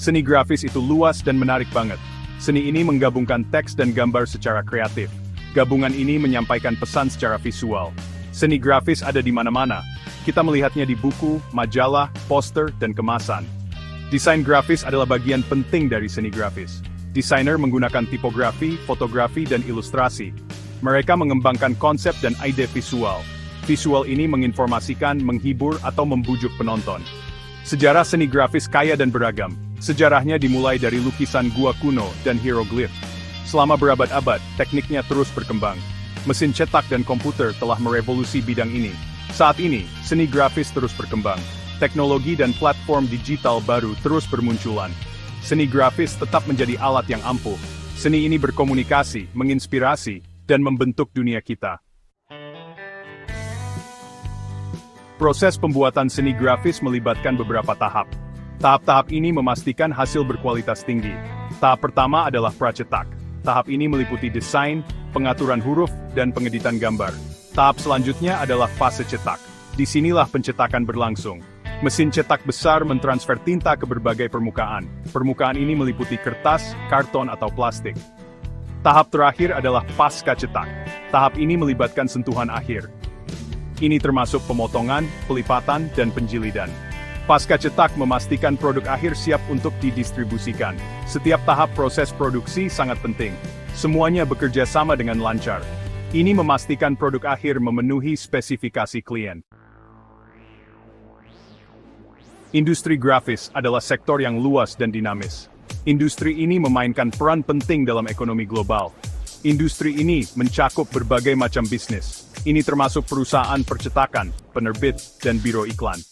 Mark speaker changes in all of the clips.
Speaker 1: Seni grafis itu luas dan menarik banget. Seni ini menggabungkan teks dan gambar secara kreatif. Gabungan ini menyampaikan pesan secara visual. Seni grafis ada di mana-mana. Kita melihatnya di buku, majalah, poster, dan kemasan. Desain grafis adalah bagian penting dari seni grafis. Desainer menggunakan tipografi, fotografi, dan ilustrasi. Mereka mengembangkan konsep dan ide visual. Visual ini menginformasikan, menghibur, atau membujuk penonton. Sejarah seni grafis kaya dan beragam. Sejarahnya dimulai dari lukisan gua kuno dan hieroglif. Selama berabad-abad, tekniknya terus berkembang. Mesin cetak dan komputer telah merevolusi bidang ini. Saat ini, seni grafis terus berkembang. Teknologi dan platform digital baru terus bermunculan. Seni grafis tetap menjadi alat yang ampuh. Seni ini berkomunikasi, menginspirasi, dan membentuk dunia kita. Proses pembuatan seni grafis melibatkan beberapa tahap. Tahap-tahap ini memastikan hasil berkualitas tinggi. Tahap pertama adalah pracetak. Tahap ini meliputi desain, pengaturan huruf, dan pengeditan gambar. Tahap selanjutnya adalah fase cetak. Disinilah pencetakan berlangsung. Mesin cetak besar mentransfer tinta ke berbagai permukaan. Permukaan ini meliputi kertas, karton, atau plastik. Tahap terakhir adalah pasca cetak. Tahap ini melibatkan sentuhan akhir. Ini termasuk pemotongan, pelipatan, dan penjilidan. Pasca cetak memastikan produk akhir siap untuk didistribusikan. Setiap tahap proses produksi sangat penting. Semuanya bekerja sama dengan lancar. Ini memastikan produk akhir memenuhi spesifikasi klien. Industri grafis adalah sektor yang luas dan dinamis. Industri ini memainkan peran penting dalam ekonomi global. Industri ini mencakup berbagai macam bisnis. Ini termasuk perusahaan percetakan, penerbit, dan biro iklan.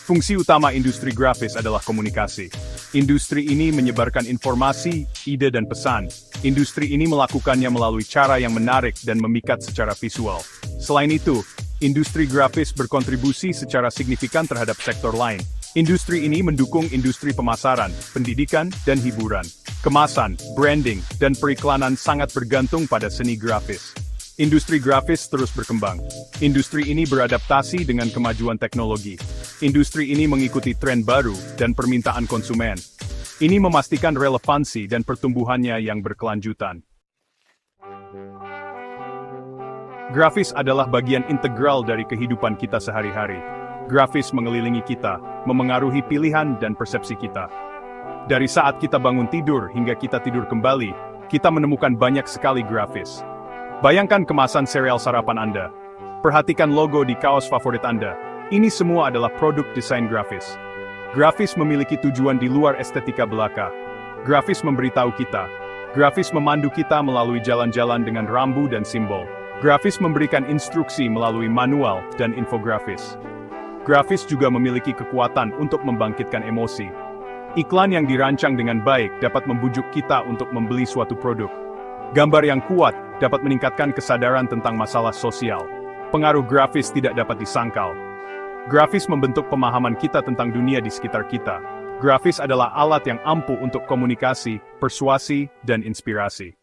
Speaker 1: Fungsi utama industri grafis adalah komunikasi. Industri ini menyebarkan informasi, ide, dan pesan. Industri ini melakukannya melalui cara yang menarik dan memikat secara visual. Selain itu, industri grafis berkontribusi secara signifikan terhadap sektor lain. Industri ini mendukung industri pemasaran, pendidikan, dan hiburan. Kemasan, branding, dan periklanan sangat bergantung pada seni grafis. Industri grafis terus berkembang. Industri ini beradaptasi dengan kemajuan teknologi. Industri ini mengikuti tren baru dan permintaan konsumen. Ini memastikan relevansi dan pertumbuhannya yang berkelanjutan. Grafis adalah bagian integral dari kehidupan kita sehari-hari. Grafis mengelilingi kita, memengaruhi pilihan dan persepsi kita. Dari saat kita bangun tidur hingga kita tidur kembali, kita menemukan banyak sekali grafis. Bayangkan kemasan sereal sarapan Anda. Perhatikan logo di kaos favorit Anda. Ini semua adalah produk desain grafis. Grafis memiliki tujuan di luar estetika belaka. Grafis memberitahu kita. Grafis memandu kita melalui jalan-jalan dengan rambu dan simbol. Grafis memberikan instruksi melalui manual dan infografis. Grafis juga memiliki kekuatan untuk membangkitkan emosi. Iklan yang dirancang dengan baik dapat membujuk kita untuk membeli suatu produk. Gambar yang kuat dapat meningkatkan kesadaran tentang masalah sosial. Pengaruh grafis tidak dapat disangkal. Grafis membentuk pemahaman kita tentang dunia di sekitar kita. Grafis adalah alat yang ampuh untuk komunikasi, persuasi, dan inspirasi.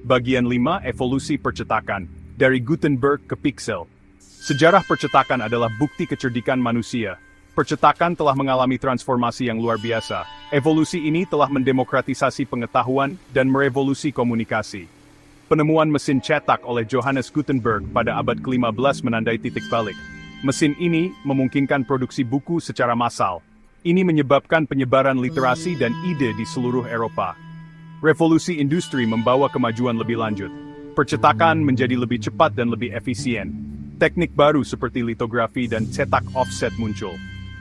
Speaker 1: Bagian 5, evolusi percetakan. Dari Gutenberg ke Pixel. Sejarah percetakan adalah bukti kecerdikan manusia. Percetakan telah mengalami transformasi yang luar biasa. Evolusi ini telah mendemokratisasi pengetahuan dan merevolusi komunikasi. Penemuan mesin cetak oleh Johannes Gutenberg pada abad ke-15 menandai titik balik. Mesin ini memungkinkan produksi buku secara massal. Ini menyebabkan penyebaran literasi dan ide di seluruh Eropa. Revolusi industri membawa kemajuan lebih lanjut. Percetakan menjadi lebih cepat dan lebih efisien. Teknik baru seperti litografi dan cetak offset muncul.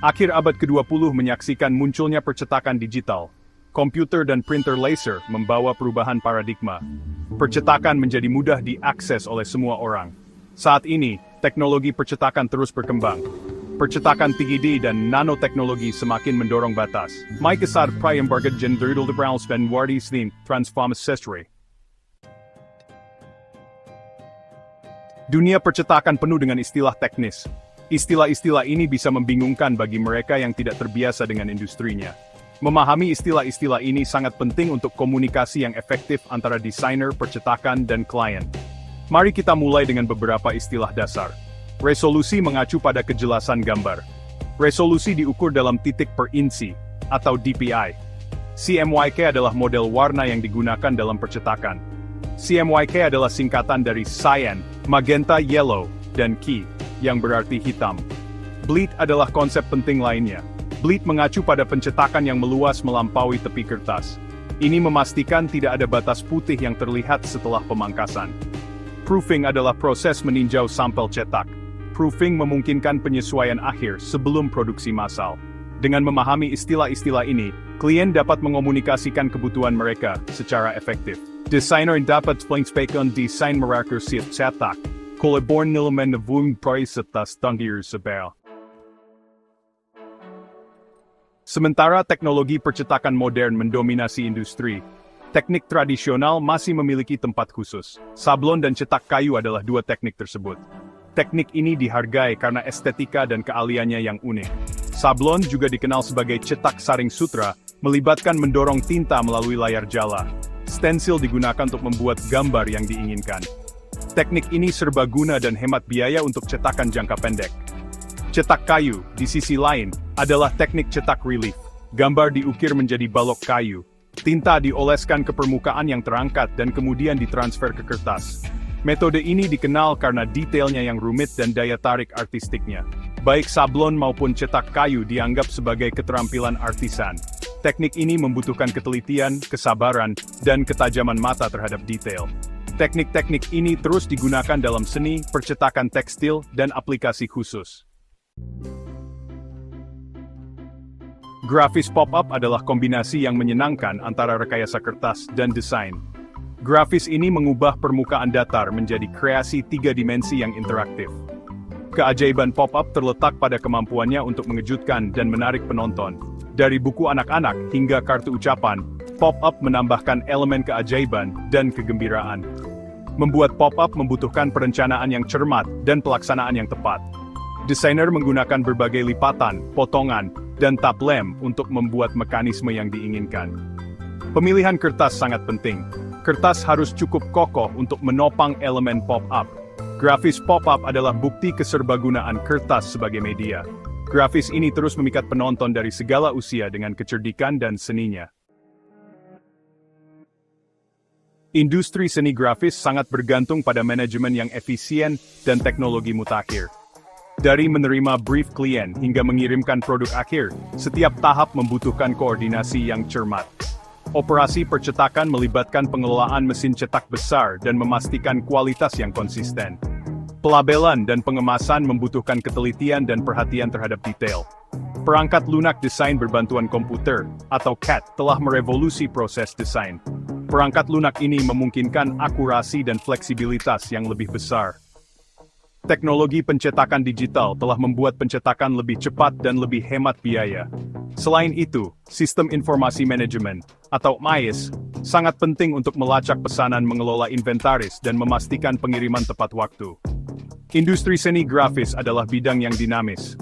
Speaker 1: Akhir abad ke-20 menyaksikan munculnya percetakan digital. Komputer dan printer laser membawa perubahan paradigma. Percetakan menjadi mudah diakses oleh semua orang. Saat ini, teknologi percetakan terus berkembang. Percetakan 3D dan nanoteknologi semakin mendorong batas. Mai kesar prayambarga jenderal liberal dan wardi slim transformasi sestre. Dunia percetakan penuh dengan istilah teknis. Istilah-istilah ini bisa membingungkan bagi mereka yang tidak terbiasa dengan industrinya. Memahami istilah-istilah ini sangat penting untuk komunikasi yang efektif antara desainer, percetakan, dan klien. Mari kita mulai dengan beberapa istilah dasar. Resolusi mengacu pada kejelasan gambar. Resolusi diukur dalam titik per inci, atau DPI. CMYK adalah model warna yang digunakan dalam percetakan. CMYK adalah singkatan dari cyan, magenta, yellow, dan key, yang berarti hitam. Bleed adalah konsep penting lainnya. Bleed mengacu pada pencetakan yang meluas melampaui tepi kertas. Ini memastikan tidak ada batas putih yang terlihat setelah pemangkasan. Proofing adalah proses meninjau sampel cetak. Proofing memungkinkan penyesuaian akhir sebelum produksi massal. Dengan memahami istilah-istilah ini, klien dapat mengomunikasikan kebutuhan mereka secara efektif. Designer dapat menginspeksikan desain mereka siap cetak. Kolaborasi nilaman navung price atas tanggir sebel. Sementara teknologi percetakan modern mendominasi industri, teknik tradisional masih memiliki tempat khusus. Sablon dan cetak kayu adalah dua teknik tersebut. Teknik ini dihargai karena estetika dan keahliannya yang unik. Sablon juga dikenal sebagai cetak saring sutra, melibatkan mendorong tinta melalui layar jala. Stensil digunakan untuk membuat gambar yang diinginkan. Teknik ini serbaguna dan hemat biaya untuk cetakan jangka pendek. Cetak kayu, di sisi lain, adalah teknik cetak relief. Gambar diukir menjadi balok kayu. Tinta dioleskan ke permukaan yang terangkat dan kemudian ditransfer ke kertas. Metode ini dikenal karena detailnya yang rumit dan daya tarik artistiknya. Baik sablon maupun cetak kayu dianggap sebagai keterampilan artisan. Teknik ini membutuhkan ketelitian, kesabaran, dan ketajaman mata terhadap detail. Teknik-teknik ini terus digunakan dalam seni, percetakan tekstil, dan aplikasi khusus. Grafis pop-up adalah kombinasi yang menyenangkan antara rekayasa kertas dan desain. Grafis ini mengubah permukaan datar menjadi kreasi 3 dimensi yang interaktif. Keajaiban pop-up terletak pada kemampuannya untuk mengejutkan dan menarik penonton. Dari buku anak-anak hingga kartu ucapan, pop-up menambahkan elemen keajaiban dan kegembiraan. Membuat pop-up membutuhkan perencanaan yang cermat dan pelaksanaan yang tepat. Desainer menggunakan berbagai lipatan, potongan, dan tab lem untuk membuat mekanisme yang diinginkan. Pemilihan kertas sangat penting. Kertas harus cukup kokoh untuk menopang elemen pop-up. Grafis pop-up adalah bukti keserbagunaan kertas sebagai media. Grafis ini terus memikat penonton dari segala usia dengan kecerdikan dan seninya. Industri seni grafis sangat bergantung pada manajemen yang efisien dan teknologi mutakhir. Dari menerima brief klien hingga mengirimkan produk akhir, setiap tahap membutuhkan koordinasi yang cermat. Operasi percetakan melibatkan pengelolaan mesin cetak besar dan memastikan kualitas yang konsisten. Pelabelan dan pengemasan membutuhkan ketelitian dan perhatian terhadap detail. Perangkat lunak desain berbantuan komputer, atau CAD, telah merevolusi proses desain. Perangkat lunak ini memungkinkan akurasi dan fleksibilitas yang lebih besar. Teknologi pencetakan digital telah membuat pencetakan lebih cepat dan lebih hemat biaya. Selain itu, sistem informasi manajemen, atau MIS, sangat penting untuk melacak pesanan, mengelola inventaris, dan memastikan pengiriman tepat waktu. Industri seni grafis adalah bidang yang dinamis.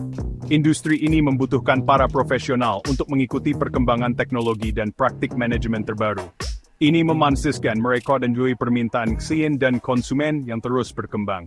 Speaker 1: Industri ini membutuhkan para profesional untuk mengikuti perkembangan teknologi dan praktik manajemen terbaru. Ini memastikan mereka dan permintaan klien dan konsumen yang terus berkembang.